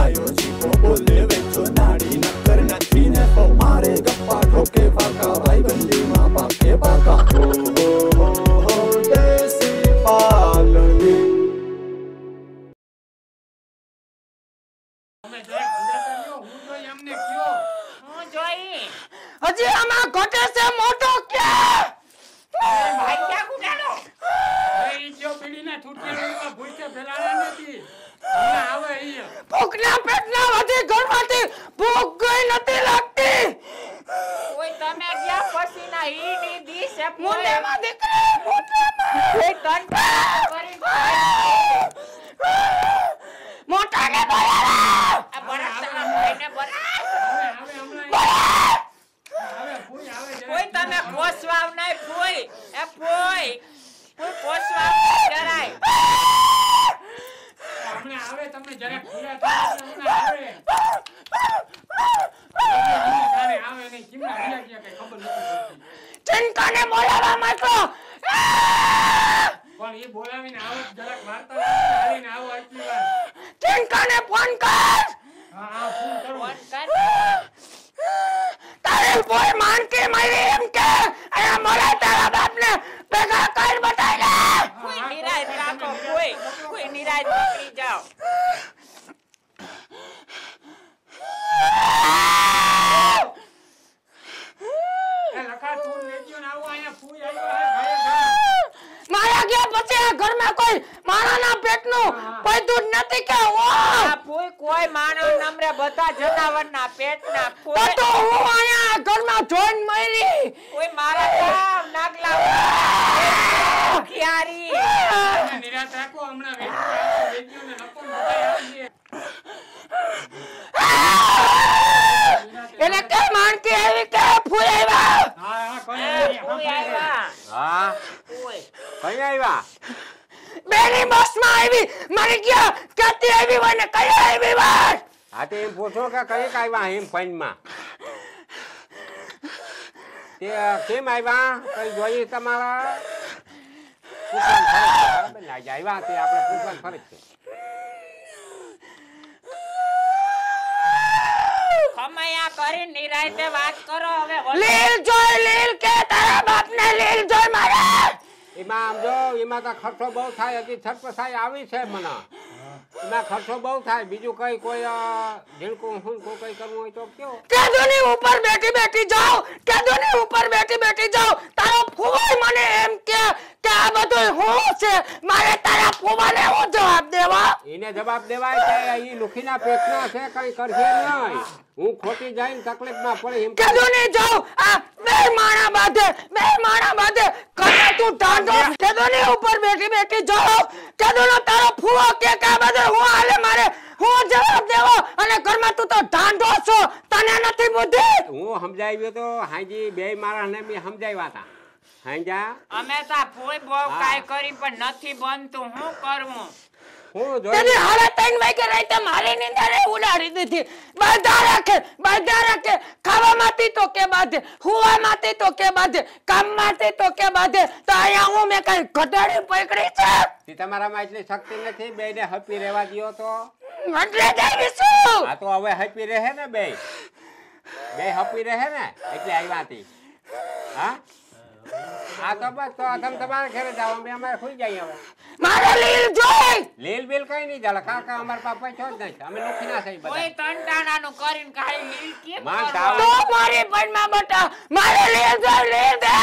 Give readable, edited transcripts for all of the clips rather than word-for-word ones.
ગાયો જીકો બોલે વેચો નાડી નકર નથી ને તો મારે ગપ્પા ઠોકે પાકા ભાઈ બંધીમાં પાકે પાકા હો દેશી પાલડી હજી આમાં ઘટે છે મોટો ક્યાં ભાઈ ક્યાં કુટાડો એ જો પીડીના છૂટકેમાં ભૂસે ફેલાણા નથી હમણાં આવે અહીંયા ભૂખના પેટના વધી ઘરમાંથી ભૂખ ગઈ નથી લાગતી ઓય તમે ગયા પછી ના ઈડી દી છે મોઢામાં દીકરી મોઢામાં એ કંટાળો કરી મોટાને બોલાવો આ બરાબર ભાઈને બરાબર કોઈ તમે પોસવાવ નહીં કોઈ એ કોઈ પોસવાવ ડરાય હમણાં આવે તમને જરા ખુલ્લા થાય હમણાં આવે નહીં કિમના ગયા કઈ ખબર નથી ચિંતાને બોલાવવા માંગો પણ એ બોલાવીને આવો જરાક વાર્તા હાલીને આવો આટલી વાર ચિંતાને ફોન કર હા ફોન કરો ફોન કર તારે કોઈ માનકી મળી એમ કે અહીંયા મળે તારા બાપને ભેગા કર બતાય કોઈ નિરાશ રાખો કોઈ નિરાશ નીકળી જાઓ એ લખા તું લેજો ને આવો અહીંયા ફૂઈ આવ્યો હે ભાઈ મારા ગયા પછી આ ઘરમાં કોઈ માણાના પેટનું પૈદું નથી કે આ કોઈ માનવ નમરે બધા જનાવરના પેટના તો હું અહીંયા ઘરમાં જોઈન મરી કોઈ મારા ગામ નાગલા ખિયારી નિરાશ રાખો હમણાં વેચ્યો ને નકો મગાઈ આવજે એને કે માનકી આવી કે ફૂઈ આવ્યા હા કોઈ આવ્યા હા કોઈ કઈ આવ્યા બેની બસમાં આવી મરી ગયા ક્યાંથી આવી હોય ને કઈ આવી વાત હા તે એમ પૂછો કે કઈ આવ્યા એમ પૈનમાં તે કેમ આવ્યા કઈ જોઈ તમારા પૂછવાનું ફરજ છે બરાબર ને આજે આવ્યા તે આપણે પૂછવાનું ફરજ છે ખમૈયા કરી નિરાયતે વાત કરો હવે લીલ જોઈ લીલ કે તારા બાપને લીલ જોઈ મારે એમાં આમ જો એમાં તો ખર્ચો બહુ થાય હજી છટપસાઈ આવી છે મને એમાં ખર્ચો બહુ થાય બીજું કઈ કોઈ ઝીણકું હુંકું કઈ કરવું હોય તો કયો કેદોની ઉપર બેઠી બેઠી જાઓ કેદોની ઉપર બેઠી બેઠી જાઓ તારો ફૂવાઈ મને એમ કે આ બધું હું છે મારે તારા ફૂવાને હું જવાબ દેવા એને જવાબ દેવાય કે એ લુખીના પેટના છે કઈ કરશે નહીં હું ખોટી જઈને તકલીફમાં પડે એમ કેદોની જાઓ આ બે માણા બાંધે કરે તું ઢાંઢો કેદોની ઉપર બેઠી બેઠી જાઓ કેદોનો તારો ફૂવો કે આ બધું હું હાલે મારે હું જવાબ દેવો અને ઘરમાં તું તો ઢાંઢો છો તને નથી બુદ્ધિ હું સમજાવ્યો તો હાજી બે માણસને મેં સમજાવ્યા હતા હાંજા અમે તો ફૂઈ બહુ કાઈ કરી પણ નથી બનતું હું કરવું હું તેની જોઈ હાલે 3 વાગે રાતે મારી નીંદરે ઉડાડી દીધી બાંધા રાખે ખાવામાંથી તો કે બાંધે હુવામાંથી તો કે બાંધે કામમાંથી તો કે બાંધે તો અહીંયા હું મેં કઈ ઘટાડી પકડી છે તે તમારામાં એટલી શક્તિ નથી બેને હપી રહેવા દ્યો તો એટલે દેવી શું આ તો હવે હપી રહે ને બે હપી રહે ને એટલે આવ્યા હતી હા આ તો બસ તો તમારે ઘરે જાવ અમે ખુઈ જઈએ હવે મારે લીલ જોઈ લીલ બિલ કઈ નહીં ચાલે કાકા અમારા પાપા છો જ નહીં અમે લુખી ના થઈ કોઈ બધા તંટાણાનું કરીને ખાલી લીલ કેમ માં કરો? ચાવ. તો મારી પનમાં બટા મારે લીલ જોઈ લીલ દે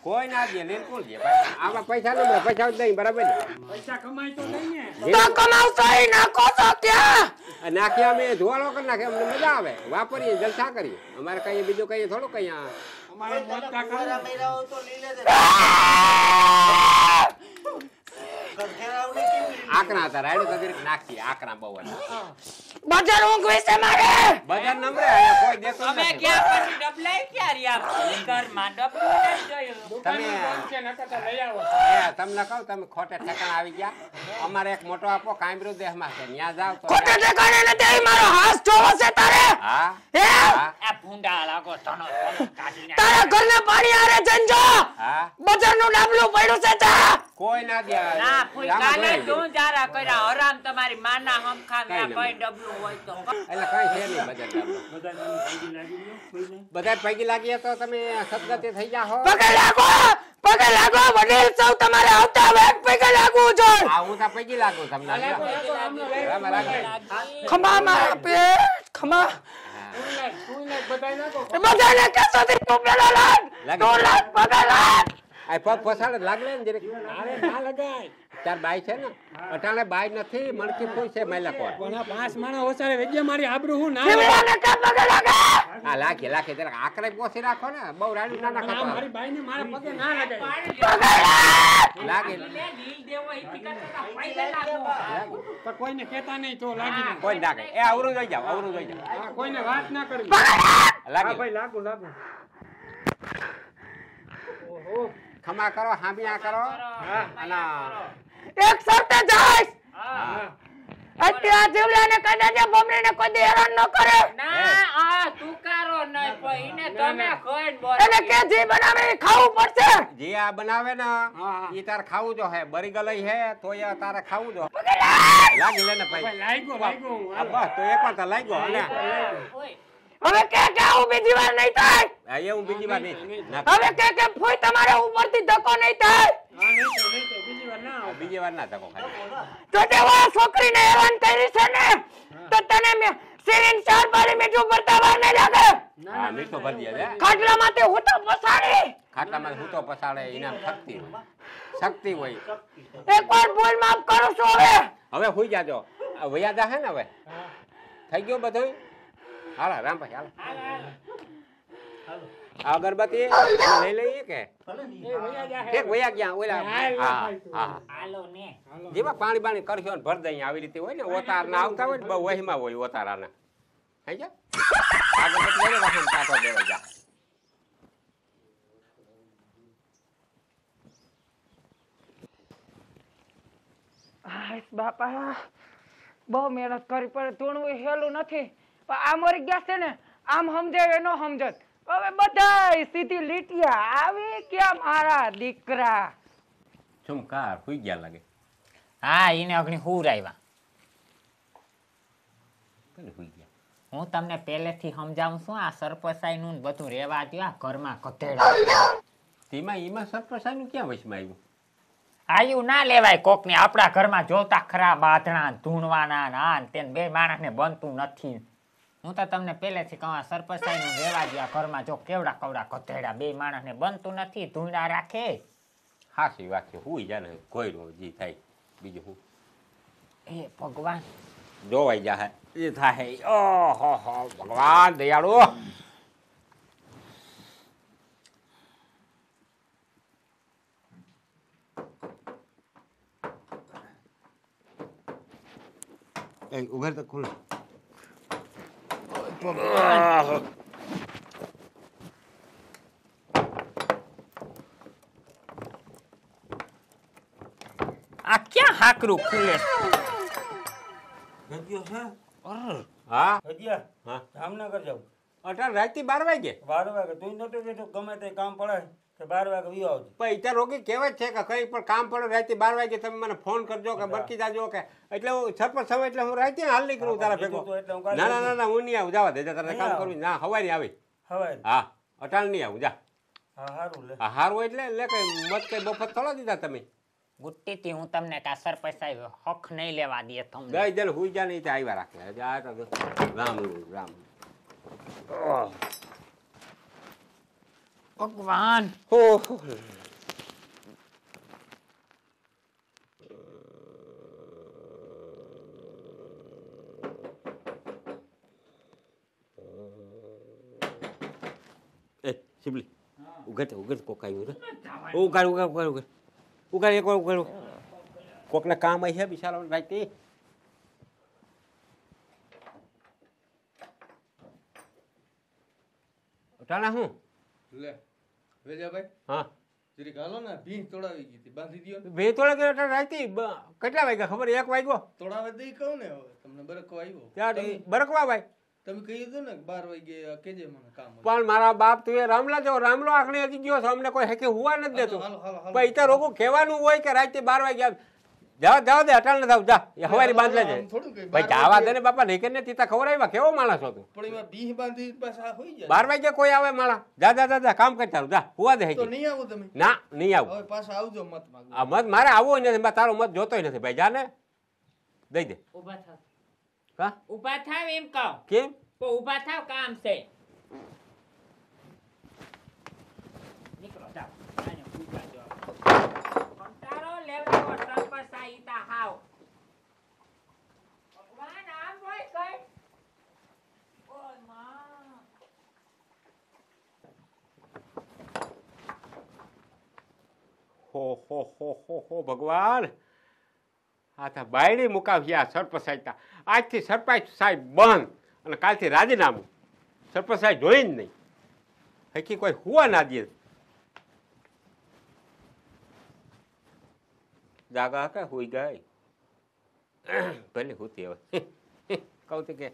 કોઈ ના દે લીલ કોણ દે ભાઈ આમાં પૈસા ન મળે પૈસા જ નહીં બરાબર ને પૈસા કમાય તો નહીં ને તો કમાવશો ઈ નાખો તો ક્યાં નાખ્યા અમે ધોવાળો કરી નાખે અમને મજા આવે વાપરીએ જલસા કરીએ અમારે કઈ બીજું કઈ થોડું કઈ અમારે મોજ કાકા આકરા હતા રાયડું કદી નાખીએ આકરા બહુ બજાર ઊંઘવી છે મારે બજાર નંબરે આયા કોઈ દેતો અમે નથી ક્યાં પછી ડબલાઈ ક્યાં રહ્યા ઘરમાં ડબલું નથી જોયું તમે છે નકર તો લઈ આવો તમને કહું તમે ખોટે ઠેકાણ આવી ગયા અમારે એક મોટો આપો કાંબરું દેહમાં છે ત્યાં જાવ તો ખોટે ઠેકાણે નથી મારો હાથ જોવો છે તારે હા હે હા આ ભૂંડા લાગો તનો કાઢીને તારા ઘરના પાણી આરે જઈને જો હા બજારનું ડાબલું પડ્યું છે જા કોઈ ના દે ના ફૂઈ રામા કાલે જોઈ તું જારા કર્યા હરામ તમારી માના હમખા કઈ ના નહીં. કઈ ડબલું હોય તો એટલે કઈ છે નહીં બધા પૈકી લાગીએ તો તમે સદગતે થઈ જાઓ પગે લાગો વડીલ સૌ તમારે આવતા વેગ પગે લાગવું જોઈએ આ હું તો પૈકી લાગુ તમને રામા લાગે ખમા મારા પેટ ખમા બધાય નાખો બધાને કેસો થી તું પેલા લાગ લાગે. તું લાગ પગે લાગ આ પગ પસાડે લાગલે ને જરીક અરે ના લગાય તાર બાઈ છે ને અટાણે બાઈ નથી મણકી ફૂલ છે મહિલા કોણ પણ આ 5 માણસ ઓસારે વેજ્યા મારી આબરૂ હું ના શિવડાને કે પગે લાગે હા લાખે જરા આકરે પોસી રાખો ને બહુ રાડું ના ના નાખો મારી બાઈને મારા પગે ના લગાય લાગે લીલ દેવો ઈથી કરતા પૈસે લાગો પણ કોઈને કહેતા નહીં તો લાગી ના કોઈ નાખે એ અવરું જોઈ જાવ આ કોઈને વાત ના કરવી લાગે ભાઈ લાગુ ઓહો ખમા કરો હામિયા કરો અને એક શરતે જઈશ હા અત્યારે જીવડાને કદાચ બમણીને કોઈ દી હેરાન ન કરે ના આ તુકારો નહીં પણ ઈને તમે કઈ બોલ એને કે જી બનાવે ઈ ખાવું પડશે જે આ બનાવે ને હા. ઈ તાર ખાવું જો હે બરી ગલઈ હે તો એ તારે ખાવું જો પગે લાગ લાગી લે ને ભાઈ લાગ્યો આ બસ તો એક વાર તો લાગ્યો અને હવે કે આવું બીજી વાર નહીં થાય આ એ હું બીજી વાર નહીં હવે કે ફોઈ તમારે ઉપરથી ધક્કો નહીં થાય હા નહીં તો બીજી વાર ના આવે બીજી વાર ના તકો ખાલી તો તેવા છોકરીને હેરાન કરી છે ને તો તને મેં સિરિંજ ચાર બારી મીઠું ભરતા વાર નહીં લાગે હા મીઠો ભરી દે ખાટલામાંથી હું તો પસાડી ખાટલામાં હું તો પસાડે ઇનામ શક્તિ હોય એકવાર ભૂલ માફ કરું છું હવે હુઈ જાજો આ વયા જા હે ને હવે થઈ ગયો બધું હાલો રામભાઈ હાલો આ અગરબત્તી લઈ લઈએ કે ઠીક વયા ગયા ઓલા હા હા હાલો ને જેવા પાણી બાણી કરશો ને ભર દઈ આવી રીતે હોય ને ઓતાર ના આવતા હોય ને બહુ વહીમાં હોય ઓતારાના થઈ જા અગરબત્તી લઈ લે વાસણ કાઢો દેવા જા બાપા બહુ મહેનત કરી પણ તોણવું હેલું નથી પણ આ મરી ગયા છે ને આમ સમજાય એનો સમજત હવે બધાય સીધી લીટિયા આવી ક્યાં મારા દીકરા શું કાર હુઈ ગયા લાગે હા ઈને અગ્નિ હુરાવ્યા પેલે હુઈ ગયા હું તમને પહેલેથી સમજાવું છું આ સરપસાઈ નું બધું રેવા દો આ ઘરમાં કતેડા તેમાં એમાં સરપ્રસાઈનું ક્યાં વચમાં આવ્યું આયુ ના લેવાય કોકને આપણા ઘરમાં જોતા ખરા બાંધણા ધૂણવાના ના તેને બે માણસને બનતું નથી હું તો તમને પહેલેથી કહું સરપસાઈ નું રેવા દો આ ઘરમાં જો કેવડા કવડા કતેડા બે માણસને બનતું નથી ધૂંડા રાખે હાસી વાત છે હુઈ જા ને કોઈ જી થાય બીજું હું એ ભગવાન જોવાઈ જા એ થાય ઓહો હો ભગવાન દયાળુ એ ઉઘર તો ખુલ્લો આ ક્યાં હાકરું ખુલે હા હજીયા હા જામનગર જાવ અઢાર રાતથી 12 વાગે 12 વાગે તું નતો બેઠો ગમે તે કામ પડે તો 12 વાગે વિયો આવજો પણ ઈતર રોગી કહેવાય છે કે કઈ પણ કામ પડે રાતે 12 વાગે તમે મને ફોન કરજો કે બરકી જાજો કે એટલે હું સરપંચ સમય એટલે હું રાતે હાલ નીકળું તારા ભેગો કીધું તો એટલે હું ના કાલે ના ના હું નહીં આવું જવા દે તારે કામ કરવું ના હવારી આવી હવે હા અટાણ નહીં આવું જા હા હારું લે હા હારું એટલે લે કઈ મત કઈ બફત થોડા દીધા તમે ગુટ્ટીથી હું તમને કા સરપસાઈ હક નહીં લેવા દે તમને ગઈ દે હુઈ જા નહીં આવ્યા રાખે આ તો રામ રામ ભગવાન હો એ શિબલી ઉગર કોક આવ્યું ઉગાડ એક વાર ઉગાડ કોકને કામ આવી છે બિચારો રાતે ટાણા હું લે વેજાભાઈ હા જરીક હાલો ને ભીંગ તોડાવી ગઈ હતી બાંધી દ્યો ને બે તોડે ગયો એટલે રાતે કેટલા વાગ્યા ખબર 1 વાગ્યો તોડાવે દઈ કહું ને હવે તમને બરકો આવ્યો ત્યાં બરકવા ભાઈ તમે કહ્યું હતું ને કે 12 વાગે કેજે મને કામ હતું. પણ મારા બાપ તું એ રામલા જો રામલો આખણી હજી ગયો છો અમને કોઈ હેકે હુવા નથી દેતું. હાલો, હાલો, હાલો. પણ ઈ રોગું કહેવાનું હોય કે રાતે 12 વાગે આવ. જાવ દે અટાલ ન થાવ જા એ હવારી બાંધ લેજે. આમ થોડું કઈ ભાઈ 12 જાવા દે ને બાપા નહીં ને તીતા ખવડાવ્યા કેવો માણસ હતો. પણ એમાં બીહ બાંધી પાછા હોઈ જાય 12 વાગે કોઈ આવે માણા જા જા જા જા કામ કરતા જા હુવા દે તો હેકે. નહીં આવો તમે. ના નહીં આવું. હવે પાછા આવજો મત માંગો. આ મત મારે આવવો નથી તારો મત જોતોય નથી ભાઈ જા ને દઈ દે. ઊભા થાવ હા ઊભા થાવ એમ કહો કેમ તો ઊભા થાવ કામ છે નીકળો જાઓ અહીંયા ઊભા જાઓ કંટાળો લેવો સરપંચ આઈતા હાવ ભગવાન આમ હોય કઈ ઓય માં હો ભગવાન આ તો બાયડી મુકાવ્યા સરપંચ સાહેબ આજથી સરપંચ સાહેબ બંધ અને કાલથી રાજીનામું સરપંચ સાહેબ જોઈ જ નહીં હકી કોઈ હુવા ના દે જાગા કે હુઈ ગઈ ભલે હુતી હવે કહું કે